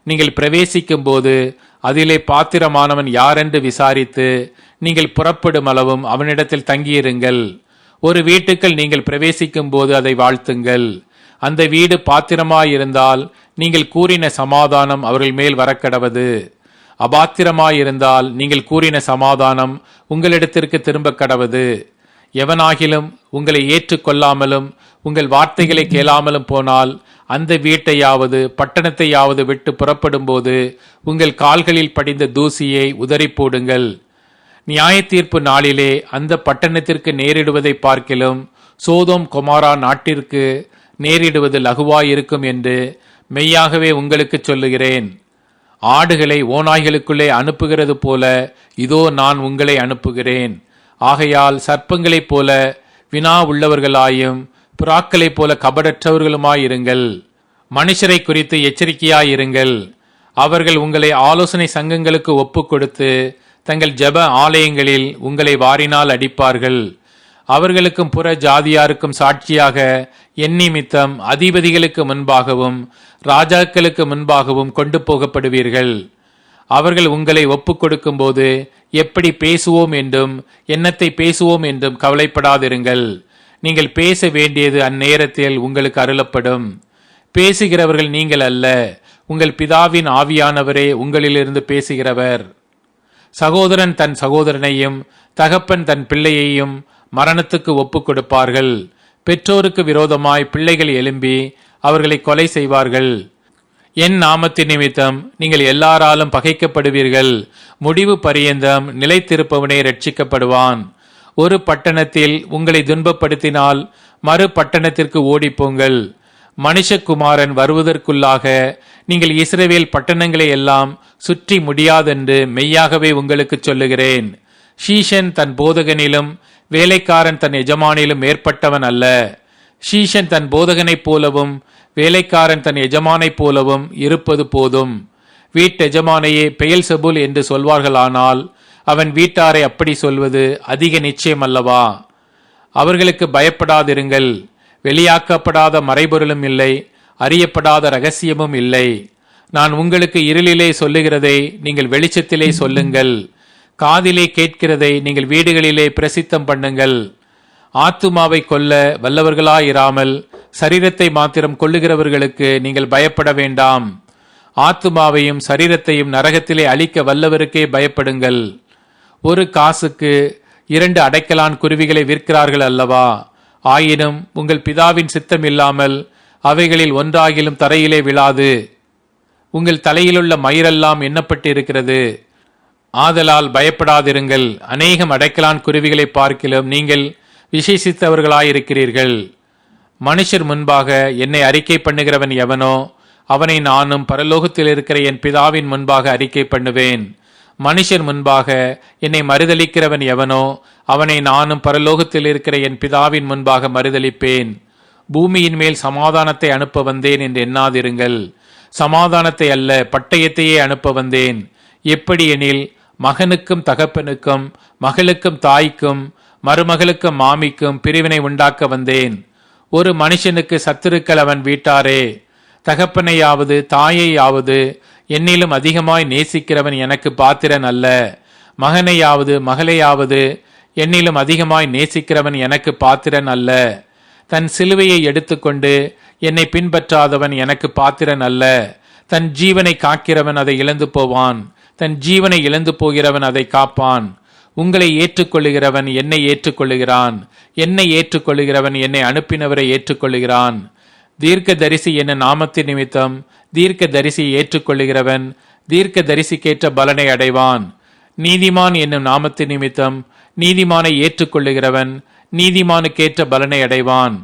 நீங்கள் பிரவேசிக்கும் போது அதிலே பாத்திரமானவன் யாரென்று விசாரித்து நீங்கள் புறப்படும் அளவும் அவனிடத்தில் தங்கியிருங்கள். ஒரு வீட்டுக்குள் நீங்கள் பிரவேசிக்கும் போது அதை வாழ்த்துங்கள். அந்த வீடு பாத்திரமாயிருந்தால் நீங்கள் கூறின சமாதானம் அவர்கள் மேல் வரக்கடவது. அபாத்திரமாயிருந்தால் நீங்கள் கூறின சமாதானம் உங்களிடத்திற்கு திரும்ப கடவது. எவனாகிலும் உங்களை ஏற்றுக்கொள்ளாமலும் உங்கள் வார்த்தைகளை கேளாமலும் போனால் அந்த வீட்டையாவது பட்டணத்தையாவது விட்டு புறப்படும் போது உங்கள் கால்களில் படிந்த தூசியை உதறி போடுங்கள். நியாய தீர்ப்பு நாளிலே அந்த பட்டணத்திற்கு நேரிடுவதை பார்க்கிலும் சோதோம் கொமாரா நாட்டிற்கு நேரிடுவது லகுவாயிருக்கும் என்று மெய்யாகவே உங்களுக்கு சொல்லுகிறேன். ஆடுகளை ஓநாய்களுக்குள்ளே அனுப்புகிறது போல இதோ நான் உங்களை அனுப்புகிறேன். ஆகையால் சர்ப்பங்களைப் போல வினா உள்ளவர்களாயும் புறாக்களைப் போல கபடற்றவர்களுமாயிருங்கள். மனுஷரை குறித்து எச்சரிக்கையாயிருங்கள். அவர்கள் உங்களை ஆலோசனை சங்கங்களுக்கு ஒப்புக் கொடுத்து தங்கள் ஜெப ஆலயங்களில் உங்களை வாரினால் அடிப்பார்கள். அவர்களுக்கும் புற ஜாதியாருக்கும் சாட்சியாக என் நிமித்தம் அதிபதிகளுக்கு முன்பாகவும் ராஜாக்களுக்கு முன்பாகவும் கொண்டு போகப்படுவீர்கள். அவர்கள் உங்களை ஒப்புக் கொடுக்கும் போது எப்படி பேசுவோம் என்றும் என்னத்தை பேசுவோம் என்றும் கவலைப்படாதிருங்கள். நீங்கள் பேச வேண்டியது அந்நேரத்தில் உங்களுக்கு அருளப்படும். பேசுகிறவர்கள் நீங்கள் அல்ல, உங்கள் பிதாவின் ஆவியானவரே உங்களிலிருந்து பேசுகிறவர். சகோதரன் தன் சகோதரனையும் தகப்பன் தன் பிள்ளையையும் மரணத்துக்கு ஒப்புக் கொடுப்பார்கள். பெற்றோருக்கு விரோதமாய் பிள்ளைகள் எழும்பி அவர்களை கொலை செய்வார்கள். என் நாமத்தின் நிமித்தம் நீங்கள் எல்லாராலும் பகைக்கப்படுவீர்கள். முடிவு பரியந்தம் நிலைத்திருப்பவனே ரட்சிக்கப்படுவான். ஒரு பட்டணத்தில் உங்களை துன்பப்படுத்தினால் மறு பட்டணத்திற்கு ஓடிப்போங்கள். மனுஷகுமாரன் வருவதற்குள்ளாக நீங்கள் இஸ்ரவேல் பட்டணங்களை எல்லாம் சுற்றி முடியாதென்று மெய்யாகவே உங்களுக்கு சொல்லுகிறேன். ஷீஷன் தன் போதகனிலும் வேலைக்காரன் தன் எஜமானிலும் மேற்பட்டவன் அல்ல. ஷீஷன் தன் போதகனைப் போலவும் வேலைக்காரன் தன் எஜமானைப் போலவும் இருப்பது போதும். வீட்டெஜமானையே பெயல்செபூல் என்று சொல்வார்களானால் அவன் வீட்டாரை அப்படி சொல்வது அதிக நிச்சயம் அல்லவா? அவர்களுக்கு பயப்படாதிருங்கள். வெளியாக்கப்படாத மறைபொருளும் இல்லை, அறியப்படாத ரகசியமும் இல்லை. நான் உங்களுக்கு இருளிலே சொல்லுகிறதை நீங்கள் வெளிச்சத்திலே சொல்லுங்கள். காதிலே கேட்கிறதை நீங்கள் வீடுகளிலே பிரசித்தம் பண்ணுங்கள். ஆத்துமாவை கொல்ல வல்லவர்களாயிராமல் சரீரத்தை மாத்திரம் கொல்லுகிறவர்களுக்கு நீங்கள் பயப்பட வேண்டாம். ஆத்துமாவையும் சரீரத்தையும் நரகத்திலே அழிக்க வல்லவருக்கே பயப்படுங்கள். ஒரு காசுக்கு 2 அடைக்கலான் குருவிகளை விற்கிறார்கள் அல்லவா? ஆயினும் உங்கள் பிதாவின் சித்தம் இல்லாமல் அவைகளில் ஒன்றாகிலும் தரையிலே விழாது. உங்கள் தலையிலுள்ள மயிரெல்லாம் எண்ணப்பட்டு இருக்கிறது. ஆதலால் பயப்படாதிருங்கள். அநேகம் அடைக்கலான் குருவிகளை பார்க்கிலும் நீங்கள் விசேஷித்தவர்களாயிருக்கிறீர்கள். மனுஷர் முன்பாக என்னை அறிக்கை பண்ணுகிறவன் எவனோ அவனை நானும் பரலோகத்தில் இருக்கிற என் பிதாவின் முன்பாக அறிக்கை பண்ணுவேன். மனுஷர் முன்பாக என்னை மறுதலிக்கிறவன் எவனோ அவனை நானும் பரலோகத்தில் இருக்கிற என் பிதாவின் முன்பாக மறுதலிப்பேன். பூமியின் மேல் சமாதானத்தை அனுப்ப வந்தேன் என்று எண்ணாதிருங்கள். சமாதானத்தை அல்ல, பட்டயத்தையே அனுப்ப வந்தேன். எப்படி எனில், மகனுக்கும் தகப்பனுக்கும், மகளுக்கும் தாய்க்கும், மருமகளுக்கும் மாமிக்கும் பிரிவினை உண்டாக்க வந்தேன். ஒரு மனுஷனுக்கு சத்துருக்கள் அவன் வீட்டாரே. தகப்பனையாவது தாயையாவது என்னிலும் அதிகமாய் நேசிக்கிறவன் எனக்கு பாத்திரன் அல்ல. மகனையாவது மகளையாவது என்னிலும் அதிகமாய் நேசிக்கிறவன் எனக்கு பாத்திரன் அல்ல. தன் சிலுவையை எடுத்துக்கொண்டு என்னை பின்பற்றாதவன் எனக்கு பாத்திரன் அல்ல. தன் ஜீவனை காக்கிறவன் அதை இழந்து போவான். தன் ஜீவனை இழந்து போகிறவன் அதை காப்பான். உங்களை ஏற்றுக்கொள்ளுகிறவன் என்னை ஏற்றுக்கொள்ளுகிறான். என்னை ஏற்றுக்கொள்ளுகிறவன் என்னை அனுப்பினவரை ஏற்றுக்கொள்ளுகிறான். தீர்க்க தரிசி என்ன நாமத்தின் நிமித்தம் தீர்க்க தரிசியை ஏற்றுக்கொள்ளுகிறவன் தீர்க்க தரிசிக்கேற்ற பலனை அடைவான். நீதிமான் என்னும் நாமத்தின் நிமித்தம் நீதிமானை ஏற்றுக்கொள்ளுகிறவன் நீதிமானுக்கேற்ற பலனை அடைவான்.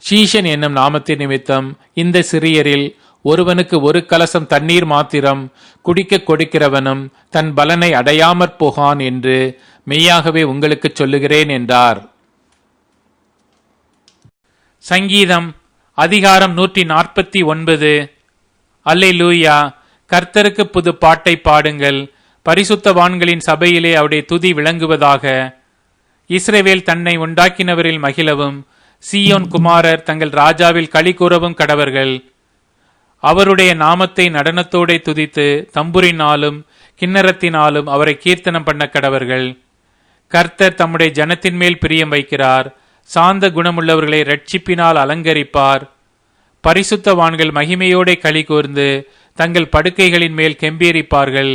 சீஷன் என்னும் நாமத்தின் நிமித்தம் இந்த சிறியரில் ஒருவனுக்கு ஒரு கலசம் தண்ணீர் மாத்திரம் குடிக்க கொடுக்கிறவனும் தன் பலனை அடையாமற் போகான் என்று மெய்யாகவே உங்களுக்கு சொல்லுகிறேன் என்றார். சங்கீதம் அதிகாரம் 149. அல்லேலூயா. கர்த்தருக்கு புது பாட்டை பாடுங்கள். பரிசுத்தவான்களின் சபையிலே அவருடைய துதி விளங்குவதாக. இஸ்ரவேல் தன்னை உண்டாக்கினவரில் மகிழவும், சீயோன் குமாரர் தங்கள் ராஜாவில் களி கூறவும் கடவர்கள். அவருடைய நாமத்தை நடனத்தோடே துதித்து தம்புரினாலும் கிண்ணறத்தினாலும் அவரை கீர்த்தனம் பண்ண கடவர்கள். கர்த்தர் தம்முடைய ஜனத்தின் மேல் பிரியம் வைக்கிறார். சாந்த குணமுள்ளவர்களை இரட்சிப்பினால் அலங்கரிப்பார். பரிசுத்தவான்கள் மகிமையோடே களி கூர்ந்து தங்கள் படுக்கைகளின் மேல் கெம்பீரிப்பார்கள்.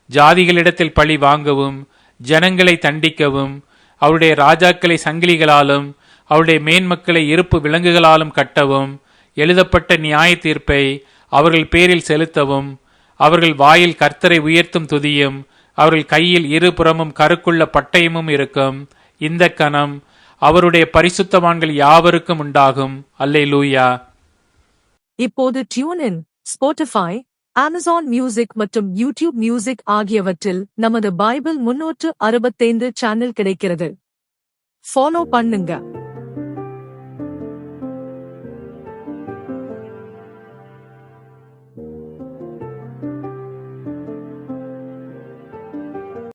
ஜாதிகளிடத்தில் பழி வாங்கவும் ஜனங்களை தண்டிக்கவும் அவருடைய ராஜாக்களை சங்கிலிகளாலும் அவருடைய மேன்மக்களை இருப்பு விலங்குகளாலும் கட்டவும் எழுதப்பட்ட நியாய தீர்ப்பை அவர்கள் பேரில் செலுத்தவும் அவர்கள் வாயில் கர்த்தரை உயர்த்தும் துதியும் அவர்கள் கையில் இருபுறமும் கருக்குள்ள பட்டயமும் இருக்கும். இந்த கணம் அவருடைய பரிசுத்தவான்கள் யாவருக்கும் உண்டாகும். அல்லேலூயா. இப்போது டியூன், ஸ்பாட்டிஃபை, அமேசான் மியூசிக் மற்றும் யூடியூப் மியூசிக் ஆகியவற்றில் நமது பைபிள் 365 சேனல் கிடைக்கிறது. ஃபாலோ பண்ணுங்க.